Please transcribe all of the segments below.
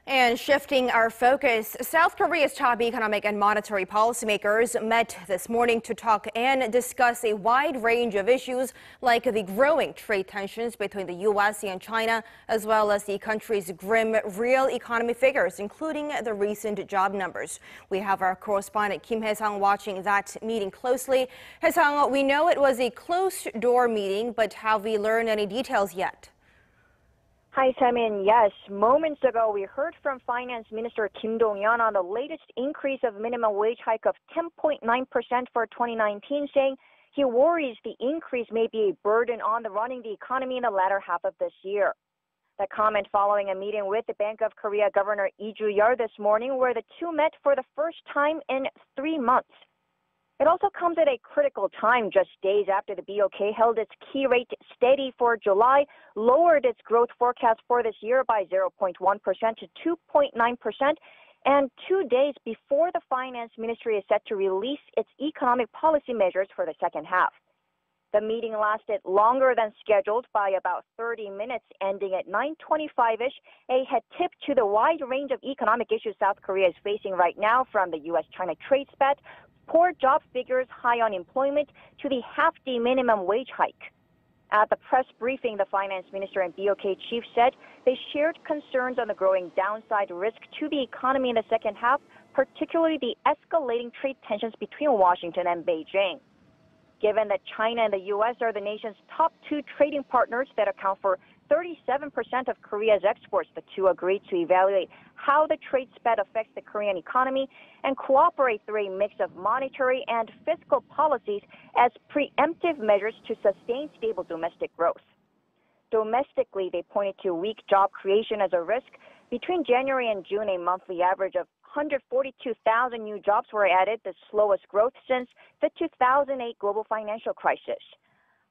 And shifting our focus, South Korea's top economic and monetary policymakers met this morning to talk and discuss a wide range of issues like the growing trade tensions between the U.S. and China, as well as the country's grim real economy figures, including the recent job numbers. We have our correspondent Kim Hye-sung watching that meeting closely. Hye-sung, we know it was a closed-door meeting, but have we learned any details yet? Hi, Semin. Yes, moments ago we heard from Finance Minister Kim Dong-yeon on the latest increase of minimum wage hike of 10.9% for 2019, saying he worries the increase may be a burden on the running the economy in the latter half of this year. The comment following a meeting with the Bank of Korea Governor Ju-yeol this morning, where the two met for the first time in 3 months. It also comes at a critical time, just days after the BOK held its key rate steady for July, lowered its growth forecast for this year by 0.1% to 2.9%, and 2 days before the Finance Ministry is set to release its economic policy measures for the second half. The meeting lasted longer than scheduled by about 30 minutes, ending at 9:25-ish, a head tip to the wide range of economic issues South Korea is facing right now, from the U.S.-China trade spat, poor job figures, high unemployment, to the hefty minimum wage hike. At the press briefing, the Finance Minister and BOK chief said they shared concerns on the growing downside risk to the economy in the second half, particularly the escalating trade tensions between Washington and Beijing. Given that China and the U.S. are the nation's top two trading partners that account for 37% of Korea's exports, the two agreed to evaluate how the trade spat affects the Korean economy and cooperate through a mix of monetary and fiscal policies as preemptive measures to sustain stable domestic growth. Domestically, they pointed to weak job creation as a risk. Between January and June, a monthly average of 142,000 new jobs were added, the slowest growth since the 2008 global financial crisis.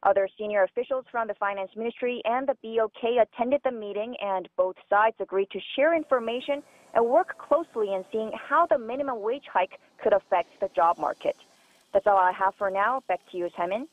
Other senior officials from the Finance Ministry and the BOK attended the meeting, and both sides agreed to share information and work closely in seeing how the minimum wage hike could affect the job market. That's all I have for now. Back to you, Semin.